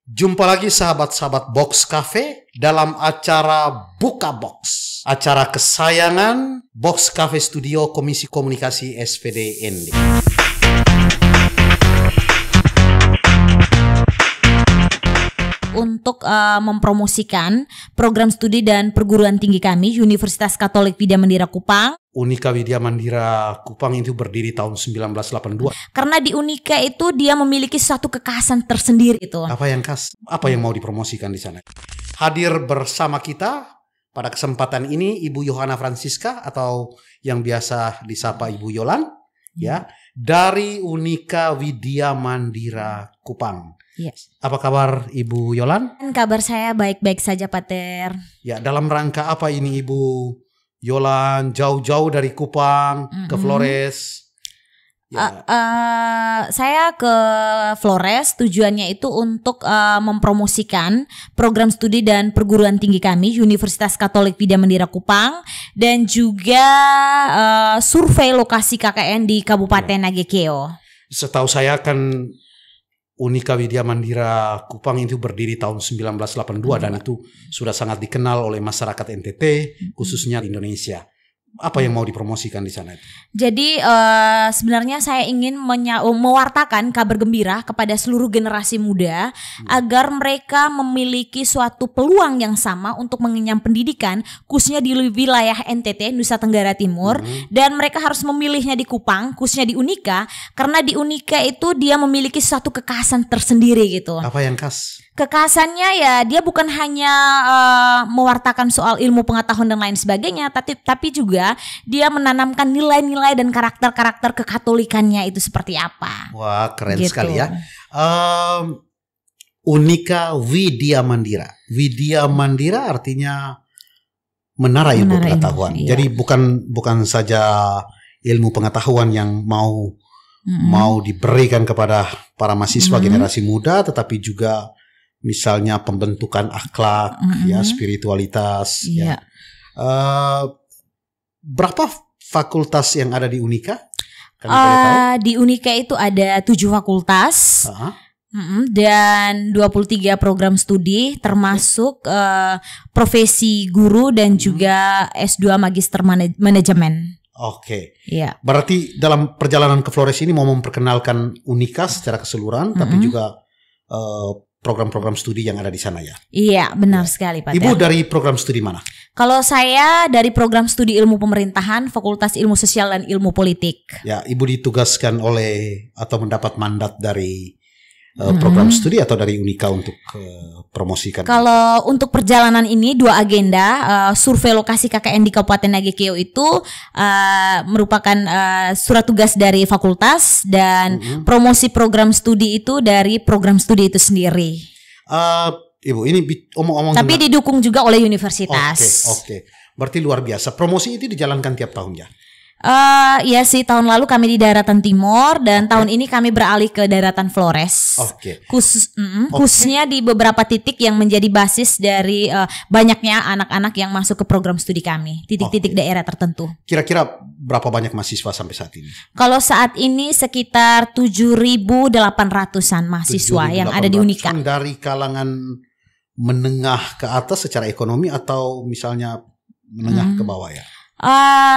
Jumpa lagi sahabat-sahabat Box Cafe dalam acara Buka Box. Acara kesayangan Box Cafe Studio Komisi Komunikasi SPD ND. Untuk mempromosikan program studi dan perguruan tinggi kami, Universitas Katolik Widya Mandira Kupang. Unika Widya Mandira Kupang itu berdiri tahun 1982. Karena di Unika itu dia memiliki suatu kekhasan tersendiri itu. Apa yang khas? Apa yang mau dipromosikan di sana? Hadir bersama kita pada kesempatan ini Ibu Yohana Francisca atau yang biasa disapa Ibu Yolan, ya, dari Unika Widya Mandira Kupang. Yes. Apa kabar Ibu Yolan? Kabar saya baik-baik saja, Pater. Ya, dalam rangka apa ini Ibu Yolan jauh-jauh dari Kupang ke Flores? Ya. Saya ke Flores tujuannya itu untuk mempromosikan program studi dan perguruan tinggi kami, Universitas Katolik Widya Mandira Kupang, dan juga survei lokasi KKN di Kabupaten Nagekeo. Setahu saya kan Unika Widya Mandira Kupang itu berdiri tahun 1982 dan itu sudah sangat dikenal oleh masyarakat NTT, khususnya di Indonesia. Apa yang mau dipromosikan di sana? Jadi sebenarnya saya ingin mewartakan kabar gembira kepada seluruh generasi muda agar mereka memiliki suatu peluang yang sama untuk mengenyam pendidikan, khususnya di wilayah NTT, Nusa Tenggara Timur, dan mereka harus memilihnya di Kupang, khususnya di Unika, karena di Unika itu dia memiliki suatu kekhasan tersendiri gitu. Apa yang khas? Kekhasannya ya dia bukan hanya mewartakan soal ilmu pengetahuan dan lain sebagainya, tapi juga dia menanamkan nilai-nilai dan karakter-karakter kekatolikannya itu seperti apa. Wah, keren gitu. sekali ya. Unika Widya Mandira. Widya Mandira artinya menara ilmu pengetahuan. Iya. Jadi bukan saja ilmu pengetahuan yang mau diberikan kepada para mahasiswa generasi muda, tetapi juga misalnya pembentukan akhlak, ya, spiritualitas. Iya. Ya. Berapa fakultas yang ada di Unika? Di Unika itu ada 7 fakultas. Dan 23 program studi termasuk profesi guru dan juga S2 Magister Manajemen. Oke. Iya. Berarti dalam perjalanan ke Flores ini mau memperkenalkan Unika secara keseluruhan, tapi juga program-program studi yang ada di sana ya. Iya, benar sekali, Pak. Ibu dari program studi mana? Kalau saya dari program studi ilmu pemerintahan, Fakultas Ilmu Sosial dan Ilmu Politik. Ya, Ibu ditugaskan oleh atau mendapat mandat dari program studi atau dari Unika untuk promosikan? Kalau untuk perjalanan ini 2 agenda, survei lokasi KKN di Kabupaten Nagekeo itu merupakan surat tugas dari fakultas dan promosi program studi itu dari program studi itu sendiri. Ibu, ini omong-omong tapi didukung juga oleh universitas. Oke. Berarti luar biasa. Promosi itu dijalankan tiap tahun ya? Iya sih, tahun lalu kami di daratan timur dan tahun ini kami beralih ke daratan Flores. Khususnya di beberapa titik yang menjadi basis dari banyaknya anak-anak yang masuk ke program studi kami, titik-titik daerah tertentu. Kira-kira berapa banyak mahasiswa sampai saat ini? Kalau saat ini sekitar 7.800-an mahasiswa yang ada di Unika. Dari kalangan menengah ke atas secara ekonomi atau misalnya menengah ke bawah ya?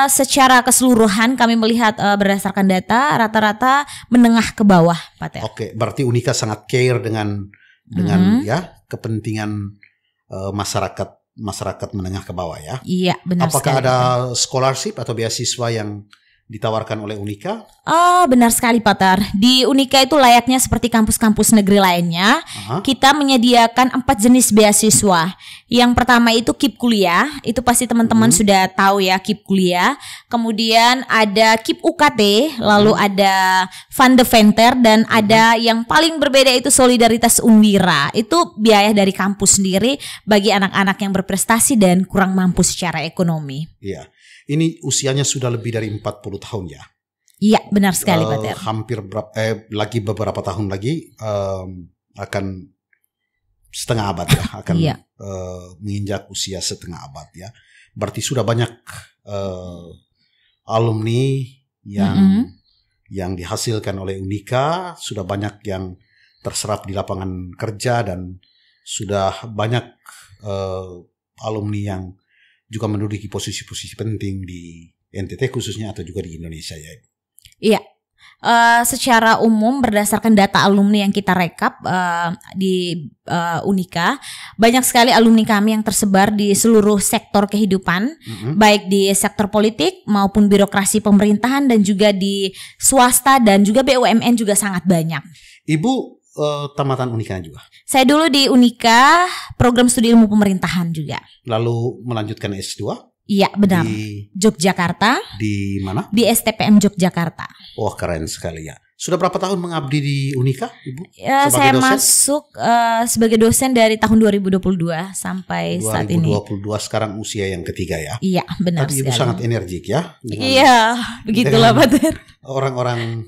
Secara keseluruhan kami melihat berdasarkan data rata-rata menengah ke bawah, Pak Ter. Oke, berarti Unika sangat care dengan ya kepentingan masyarakat menengah ke bawah ya. Iya, benar. Apakah sekali, ada scholarship atau beasiswa yang ditawarkan oleh Unika? Benar sekali, Pak Ter. Di Unika itu layaknya seperti kampus-kampus negeri lainnya. Kita menyediakan 4 jenis beasiswa. Yang pertama itu KIP kuliah, itu pasti teman-teman sudah tahu ya, KIP kuliah. Kemudian ada KIP UKT, lalu ada Van de Venter, dan ada yang paling berbeda itu Solidaritas Unwira. Itu biaya dari kampus sendiri bagi anak-anak yang berprestasi dan kurang mampu secara ekonomi. Iya. Ini usianya sudah lebih dari 40 tahun ya. Iya, benar sekali, Pak Ter. Hampir lagi beberapa tahun lagi akan setengah abad ya, akan menginjak usia setengah abad ya. Berarti sudah banyak alumni yang dihasilkan oleh Unika, sudah banyak yang terserap di lapangan kerja dan sudah banyak alumni yang juga menduduki posisi-posisi penting di NTT khususnya atau juga di Indonesia ya. Iya. Secara umum berdasarkan data alumni yang kita rekap di Unika, banyak sekali alumni kami yang tersebar di seluruh sektor kehidupan, baik di sektor politik maupun birokrasi pemerintahan dan juga di swasta dan juga BUMN juga sangat banyak. Ibu tamatan Unika juga? Saya dulu di Unika, program studi ilmu pemerintahan juga. Lalu melanjutkan S2? Iya benar. Di Yogyakarta. Di mana? Di STPM Yogyakarta. Wah keren sekali ya. Sudah berapa tahun mengabdi di Unika, Ibu? Ya, saya dosen? Masuk sebagai dosen dari tahun 2022 sampai saat ini. 2022 sekarang usia yang ketiga ya. Iya benar sekali. Ibu sangat energik ya. Iya begitulah Pak Ter. Orang-orang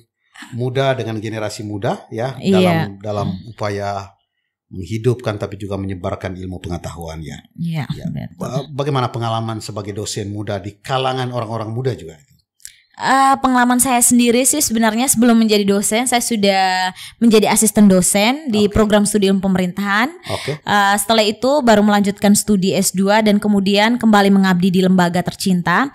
muda dengan generasi muda ya dalam upaya menghidupkan tapi juga menyebarkan ilmu pengetahuan ya. Iya. Bagaimana pengalaman sebagai dosen muda di kalangan orang-orang muda juga? Pengalaman saya sendiri sih sebenarnya sebelum menjadi dosen saya sudah menjadi asisten dosen di program studi ilmu pemerintahan. Setelah itu baru melanjutkan studi S2 dan kemudian kembali mengabdi di lembaga tercinta.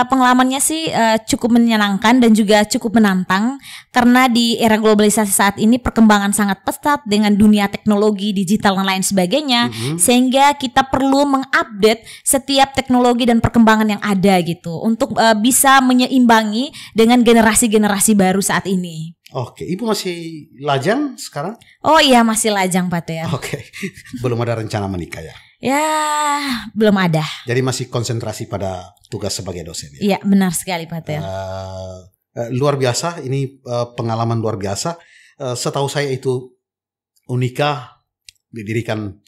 Pengalamannya sih cukup menyenangkan dan juga cukup menantang karena di era globalisasi saat ini perkembangan sangat pesat dengan dunia teknologi digital dan lain sebagainya, sehingga kita perlu mengupdate setiap teknologi dan perkembangan yang ada gitu untuk bisa imbangi dengan generasi-generasi baru saat ini. Oke, Ibu masih lajang sekarang? Oh iya, masih lajang Pak Ter. Oke, belum ada rencana menikah ya? Ya, belum ada. Jadi masih konsentrasi pada tugas sebagai dosen ya? Iya, benar sekali Pak Ter. Luar biasa, ini pengalaman luar biasa. Setahu saya itu Unika didirikan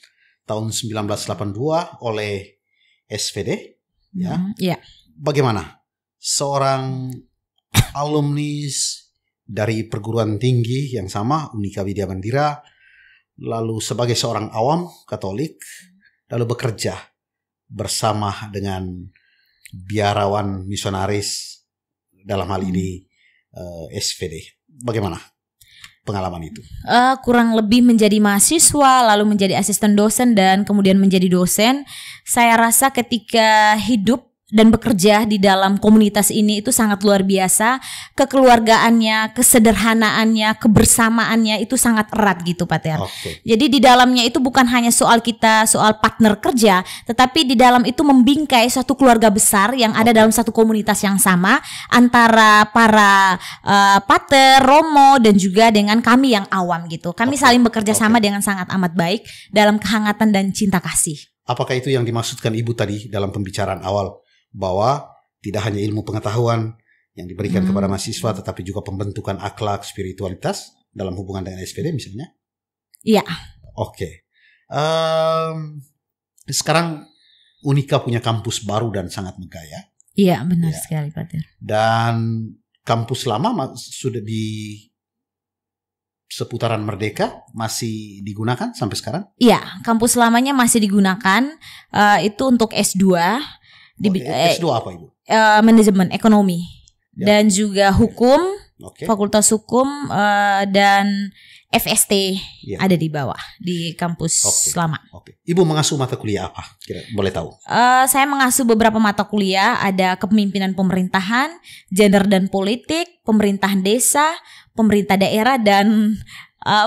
tahun 1982 oleh SVD ya. Iya. Bagaimana seorang alumnis dari perguruan tinggi yang sama, Unika Widya Mandira, lalu sebagai seorang awam Katolik, lalu bekerja bersama dengan biarawan misionaris dalam hal ini SVD. Bagaimana pengalaman itu? Kurang lebih menjadi mahasiswa, lalu menjadi asisten dosen dan kemudian menjadi dosen. Saya rasa ketika hidup dan bekerja di dalam komunitas ini itu sangat luar biasa. Kekeluargaannya, kesederhanaannya, kebersamaannya itu sangat erat gitu Pak Ter. Jadi di dalamnya itu bukan hanya soal kita, soal partner kerja, tetapi di dalam itu membingkai suatu keluarga besar yang ada dalam satu komunitas yang sama antara para pater, romo dan juga dengan kami yang awam gitu. Kami saling bekerja sama dengan sangat amat baik dalam kehangatan dan cinta kasih. Apakah itu yang dimaksudkan Ibu tadi dalam pembicaraan awal? Bahwa tidak hanya ilmu pengetahuan yang diberikan kepada mahasiswa, tetapi juga pembentukan akhlak, spiritualitas dalam hubungan dengan SVD misalnya? Iya. Oke. Sekarang Unika punya kampus baru dan sangat megah ya? Iya, benar sekali Pak Ter. Dan kampus lama sudah di seputaran Merdeka masih digunakan sampai sekarang? Iya, kampus lamanya masih digunakan. Itu untuk S2. S2 apa Ibu? Manajemen ekonomi dan juga hukum, fakultas hukum dan FST ada di bawah di kampus lama. Ibu mengasuh mata kuliah apa? Boleh tahu? Saya mengasuh beberapa mata kuliah, ada kepemimpinan pemerintahan, gender dan politik, pemerintahan desa, pemerintah daerah dan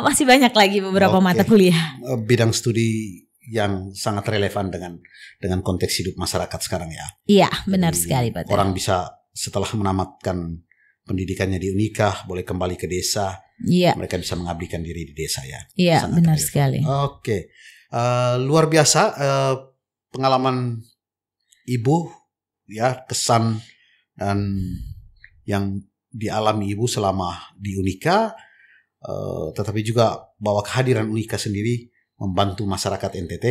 masih banyak lagi beberapa mata kuliah. Bidang studi yang sangat relevan dengan konteks hidup masyarakat sekarang ya. Iya, benar sekali Pak. Orang bisa setelah menamatkan pendidikannya di Unika boleh kembali ke desa. Iya. Mereka bisa mengabdikan diri di desa ya. Iya, benar sekali. Oke. Luar biasa pengalaman Ibu ya, kesan dan yang dialami Ibu selama di Unika, tetapi juga bahwa kehadiran Unika sendiri membantu masyarakat NTT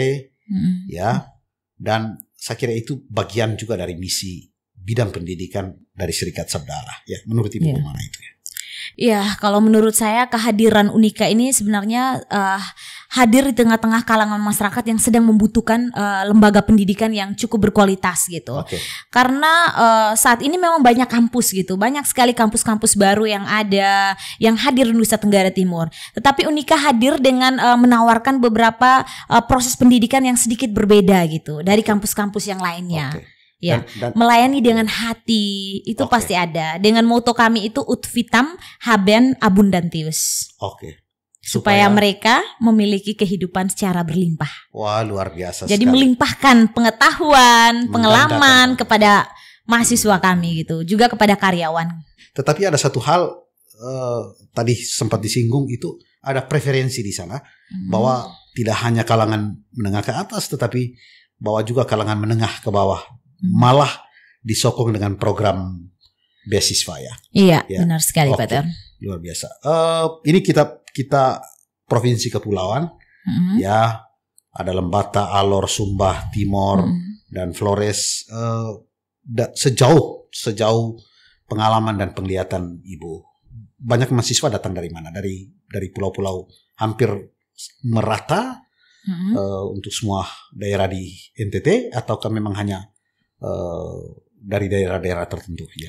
ya, dan saya kira itu bagian juga dari misi bidang pendidikan dari Serikat Sabda ya. Menurut Ibu bagaimana itu ya? Ya, kalau menurut saya kehadiran Unika ini sebenarnya hadir di tengah-tengah kalangan masyarakat yang sedang membutuhkan lembaga pendidikan yang cukup berkualitas gitu. Karena saat ini memang banyak kampus gitu, banyak sekali kampus-kampus baru yang ada, yang hadir di Nusa Tenggara Timur. Tetapi Unika hadir dengan menawarkan beberapa proses pendidikan yang sedikit berbeda gitu dari kampus-kampus yang lainnya. Ya, dan melayani dengan hati itu pasti ada. Dengan moto kami itu ut vitam haben abundantius. Supaya mereka memiliki kehidupan secara berlimpah. Wah, luar biasa. Jadi sekali. Melimpahkan pengetahuan, pengalaman kepada mahasiswa kami gitu, juga kepada karyawan. Tetapi ada satu hal tadi sempat disinggung, itu ada preferensi di sana bahwa tidak hanya kalangan menengah ke atas, tetapi bahwa juga kalangan menengah ke bawah. Malah disokong dengan program beasiswa ya. Iya, benar sekali Pak Ter. Luar biasa. Ini kita provinsi kepulauan, ya, ada Lembata, Alor, Sumba, Timor, dan Flores. Sejauh pengalaman dan penglihatan Ibu, banyak mahasiswa datang dari mana? Dari pulau-pulau hampir merata untuk semua daerah di NTT, ataukah memang hanya dari daerah-daerah tertentu ya?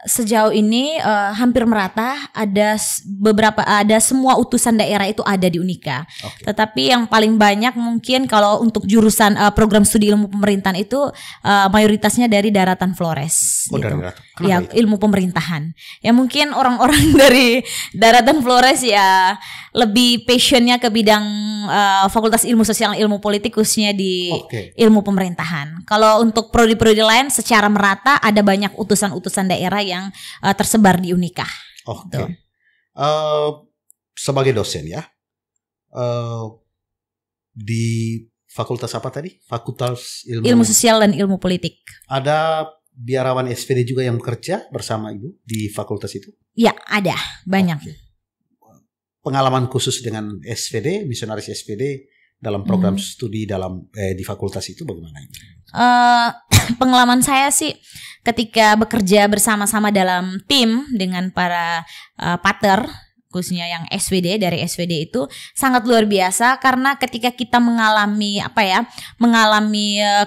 Sejauh ini hampir merata, ada semua utusan daerah itu ada di Unika. Tetapi yang paling banyak mungkin kalau untuk jurusan program studi ilmu pemerintahan itu mayoritasnya dari daratan Flores. Gitu. Ya, itu? Ilmu pemerintahan. Ya mungkin orang-orang dari daratan Flores ya lebih passionnya ke bidang Fakultas Ilmu Sosial dan Ilmu Politik, khususnya di ilmu pemerintahan. Kalau untuk prodi-prodi lain secara merata ada banyak utusan daerah yang tersebar di Unika. Sebagai dosen ya, di fakultas apa tadi? Fakultas Ilmu Sosial dan Ilmu Politik. Ada biarawan SPD juga yang bekerja bersama Ibu di fakultas itu? Ya, ada, banyak. Pengalaman khusus dengan SPD, misionaris SPD dalam program studi di fakultas itu bagaimana Ibu? Pengalaman saya sih ketika bekerja bersama-sama dalam tim dengan para pater, khususnya yang SWD, dari SWD itu sangat luar biasa, karena ketika kita mengalami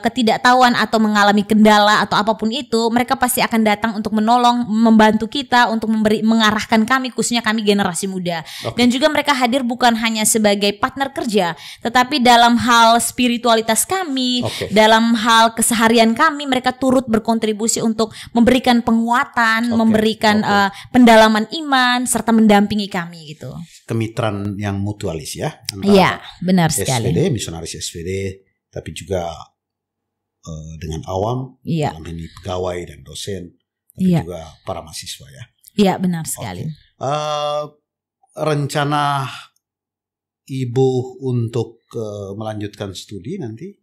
ketidaktahuan atau mengalami kendala atau apapun itu, mereka pasti akan datang untuk menolong, membantu kita, untuk mengarahkan kami, khususnya kami generasi muda. Dan juga mereka hadir bukan hanya sebagai partner kerja, tetapi dalam hal spiritualitas kami, dalam hal keseharian kami, mereka turut berkontribusi untuk memberikan penguatan, memberikan pendalaman iman, serta mendampingi kami gitu. Kemitraan yang mutualis ya. Iya, benar sekali. SPD, misionaris SPD, tapi juga dengan awam, dalam ini pegawai dan dosen, tapi juga para mahasiswa ya. Iya, benar sekali. Rencana Ibu untuk melanjutkan studi nanti?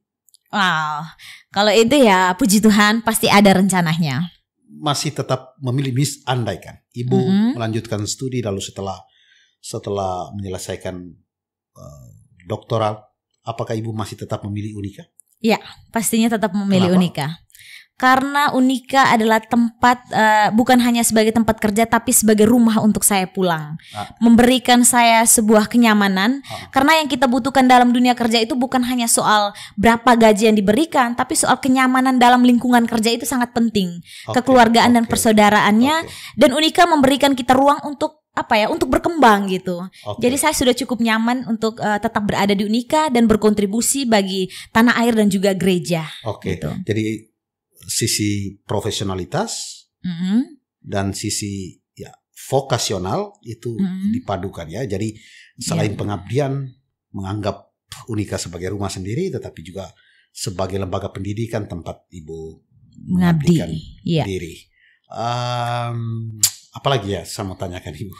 Kalau itu ya puji Tuhan pasti ada rencananya. Masih tetap memilih, andaikan Ibu melanjutkan studi lalu setelah menyelesaikan doktoral, apakah Ibu masih tetap memilih Unika? Ya, pastinya tetap memilih Unika. Karena Unika adalah tempat bukan hanya sebagai tempat kerja, tapi sebagai rumah untuk saya pulang. Memberikan saya sebuah kenyamanan. Karena yang kita butuhkan dalam dunia kerja itu bukan hanya soal berapa gaji yang diberikan, tapi soal kenyamanan dalam lingkungan kerja itu sangat penting. Kekeluargaan dan persaudaraannya. Dan Unika memberikan kita ruang untuk untuk berkembang gitu. Jadi saya sudah cukup nyaman untuk tetap berada di Unika dan berkontribusi bagi tanah air dan juga gereja. Gitu. Jadi sisi profesionalitas dan sisi vokasional itu dipadukan ya. Jadi selain pengabdian, menganggap Unika sebagai rumah sendiri, tetapi juga sebagai lembaga pendidikan tempat Ibu mengabdikan diri. Apalagi ya saya mau tanyakan Ibu?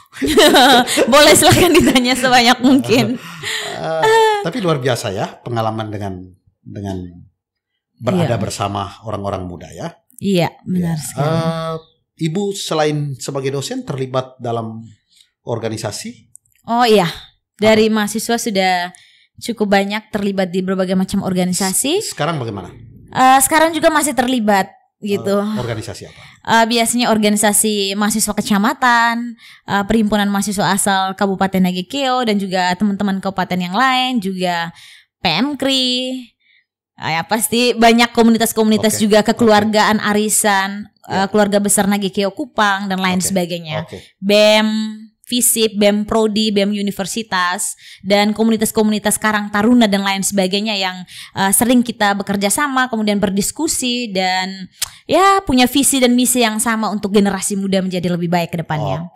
Boleh silakan ditanya sebanyak mungkin. Tapi luar biasa ya pengalaman dengan berada bersama orang-orang muda ya. Iya, benar sekali. Ibu selain sebagai dosen terlibat dalam organisasi? Oh iya, dari mahasiswa sudah cukup banyak terlibat di berbagai macam organisasi. Sekarang bagaimana? Sekarang juga masih terlibat gitu. Organisasi apa? Biasanya organisasi mahasiswa kecamatan, perhimpunan mahasiswa asal Kabupaten Nagekeo dan juga teman-teman kabupaten yang lain, juga PMKRI. Ya pasti banyak komunitas-komunitas juga, kekeluargaan, arisan, keluarga besar Nagekeo Kupang dan lain sebagainya. BEM FISIP, BEM Prodi, BEM Universitas, dan komunitas-komunitas Karang Taruna dan lain sebagainya yang sering kita bekerja sama, kemudian berdiskusi dan ya punya visi dan misi yang sama untuk generasi muda menjadi lebih baik ke depannya.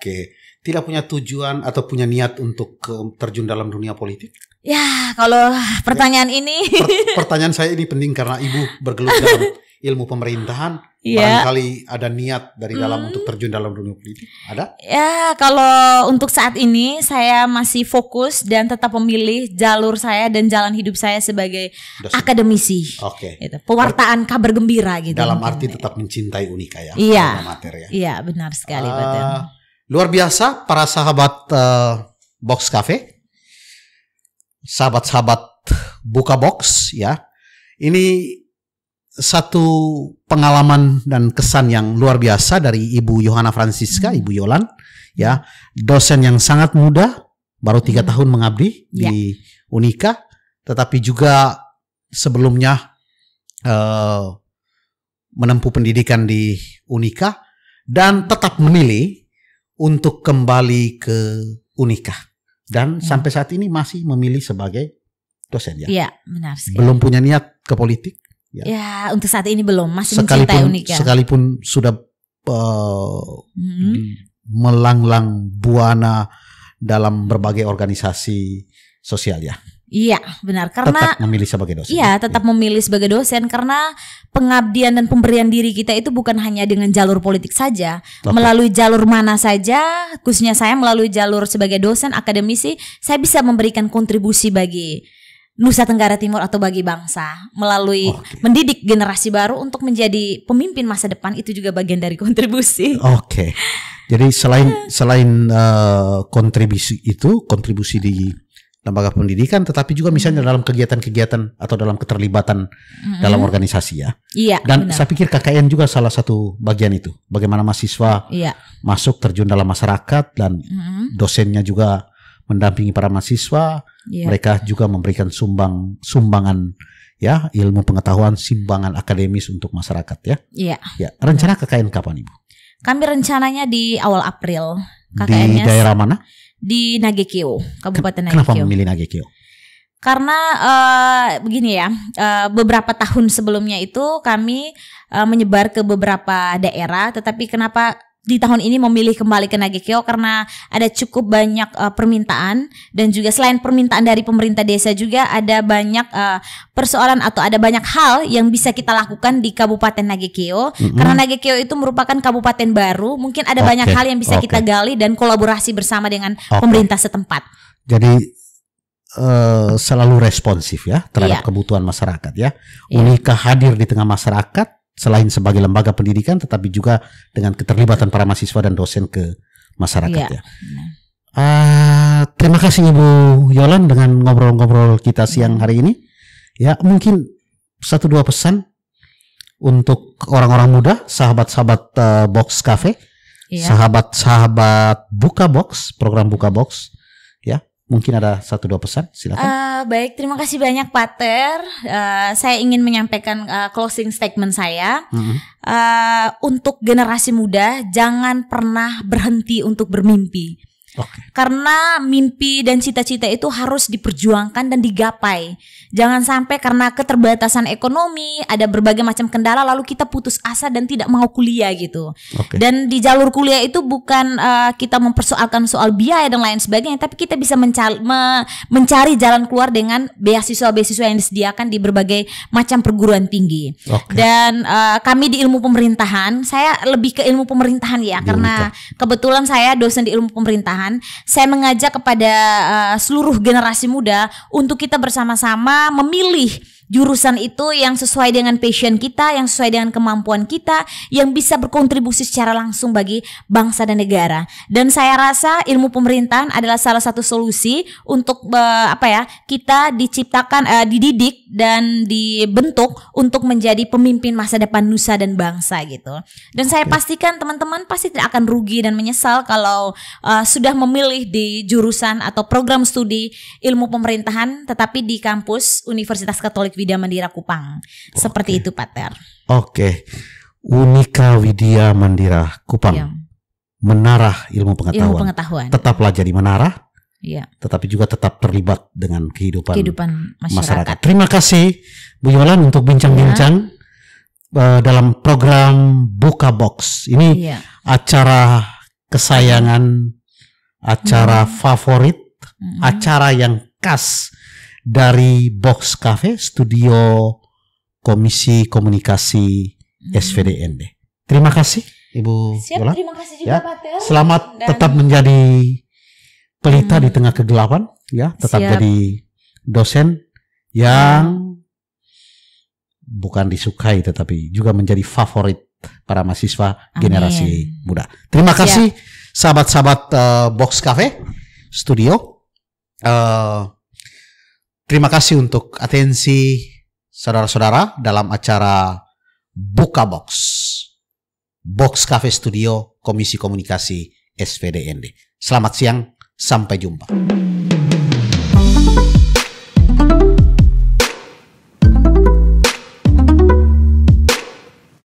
Tidak punya tujuan atau punya niat untuk terjun dalam dunia politik? Ya, kalau pertanyaan ini pertanyaan saya ini penting karena Ibu bergelut dalam ilmu pemerintahan. Barangkali ada niat dari dalam untuk terjun dalam dunia politik? Ada? Ya, kalau untuk saat ini saya masih fokus dan tetap memilih jalur saya dan jalan hidup saya sebagai akademisi. Gitu. Pewartaan kabar gembira gitu. Dalam arti tetap mencintai Unika ya. Iya. Iya, benar sekali, Pak. Luar biasa para sahabat Box Cafe. Sahabat-sahabat Buka Box ya. Ini satu pengalaman dan kesan yang luar biasa dari Ibu Yohana Francisca, Ibu Yolan, ya, dosen yang sangat muda, baru 3 tahun mengabdi di Unika, tetapi juga sebelumnya menempuh pendidikan di Unika dan tetap memilih untuk kembali ke Unika dan sampai saat ini masih memilih sebagai dosen ya. Iya, benar sekali. Belum punya niat ke politik. Ya, untuk saat ini belum, masih mencintai Unika. Sekalipun sudah melanglang buana dalam berbagai organisasi sosial ya. Iya, benar, karena tetap memilih sebagai dosen. Iya, tetap memilih sebagai dosen karena pengabdian dan pemberian diri kita itu bukan hanya dengan jalur politik saja, melalui jalur mana saja, khususnya saya melalui jalur sebagai dosen akademisi, saya bisa memberikan kontribusi bagi Nusa Tenggara Timur atau bagi bangsa melalui mendidik generasi baru untuk menjadi pemimpin masa depan, itu juga bagian dari kontribusi. Jadi selain kontribusi di lembaga pendidikan, tetapi juga misalnya dalam kegiatan-kegiatan atau dalam keterlibatan dalam organisasi ya. Iya. Dan benar. saya pikir KKN juga salah satu bagian itu. Bagaimana mahasiswa masuk terjun dalam masyarakat dan dosennya juga mendampingi para mahasiswa. Mereka juga memberikan sumbangan ya, ilmu pengetahuan, sumbangan akademis untuk masyarakat ya. Ya, rencana KKN kapan Ibu? Kami rencananya di awal April. KKN-nya di daerah mana? Di Nagekeo, Kabupaten Nagekeo. Kenapa memilih Nagekeo? Karena begini ya, beberapa tahun sebelumnya itu kami menyebar ke beberapa daerah, tetapi kenapa di tahun ini memilih kembali ke Nagekeo karena ada cukup banyak permintaan, dan juga selain permintaan dari pemerintah desa juga ada banyak persoalan atau ada banyak hal yang bisa kita lakukan di Kabupaten Nagekeo. Karena Nagekeo itu merupakan kabupaten baru, mungkin ada banyak hal yang bisa kita gali dan kolaborasi bersama dengan pemerintah setempat. Jadi selalu responsif ya terhadap kebutuhan masyarakat ya. Unika hadir di tengah masyarakat selain sebagai lembaga pendidikan, tetapi juga dengan keterlibatan para mahasiswa dan dosen ke masyarakat ya. Terima kasih Ibu Yolan dengan ngobrol-ngobrol kita siang hari ini. Ya, mungkin 1-2 pesan untuk orang-orang muda, sahabat-sahabat Box Cafe, sahabat-sahabat Buka Box, program Buka Box. Ya, mungkin ada 1-2 pesan, silakan. Baik, terima kasih banyak Pak Ter. Saya ingin menyampaikan closing statement saya. Untuk generasi muda, jangan pernah berhenti untuk bermimpi. Karena mimpi dan cita-cita itu harus diperjuangkan dan digapai. Jangan sampai karena keterbatasan ekonomi, ada berbagai macam kendala, lalu kita putus asa dan tidak mau kuliah gitu. Dan di jalur kuliah itu bukan kita mempersoalkan soal biaya dan lain sebagainya, tapi kita bisa mencari jalan keluar dengan beasiswa-beasiswa yang disediakan di berbagai macam perguruan tinggi. Dan kami di ilmu pemerintahan, saya lebih ke ilmu pemerintahan ya, karena kebetulan saya dosen di ilmu pemerintahan. Saya mengajak kepada seluruh generasi muda untuk kita bersama-sama memilih jurusan itu yang sesuai dengan passion kita, yang sesuai dengan kemampuan kita, yang bisa berkontribusi secara langsung bagi bangsa dan negara. Dan saya rasa ilmu pemerintahan adalah salah satu solusi untuk kita diciptakan, dididik dan dibentuk untuk menjadi pemimpin masa depan nusa dan bangsa gitu. Dan saya pastikan teman-teman pasti tidak akan rugi dan menyesal kalau sudah memilih di jurusan atau program studi ilmu pemerintahan tetapi di kampus Universitas Katolik Widya Mandira Kupang. Seperti itu, Pak Ter. Oke. Unika Widya Mandira Kupang. Ya. Menara ilmu pengetahuan. Ilmu pengetahuan. Tetaplah jadi menara. Ya. Tetapi juga tetap terlibat dengan kehidupan masyarakat. Terima kasih Bu Yolan untuk bincang-bincang dalam program Buka Box. Ini acara kesayangan, acara favorit, acara yang khas dari Box Cafe, studio Komisi Komunikasi SVDND. Terima kasih Ibu Yolan. Terima kasih juga Pak Ter. Selamat tetap menjadi pelita di tengah kegelapan, ya, tetap jadi dosen yang bukan disukai tetapi juga menjadi favorit para mahasiswa generasi muda. Terima kasih sahabat-sahabat Box Cafe Studio. Terima kasih untuk atensi saudara-saudara dalam acara Buka Box Box Cafe Studio Komisi Komunikasi SVDND. Selamat siang, sampai jumpa.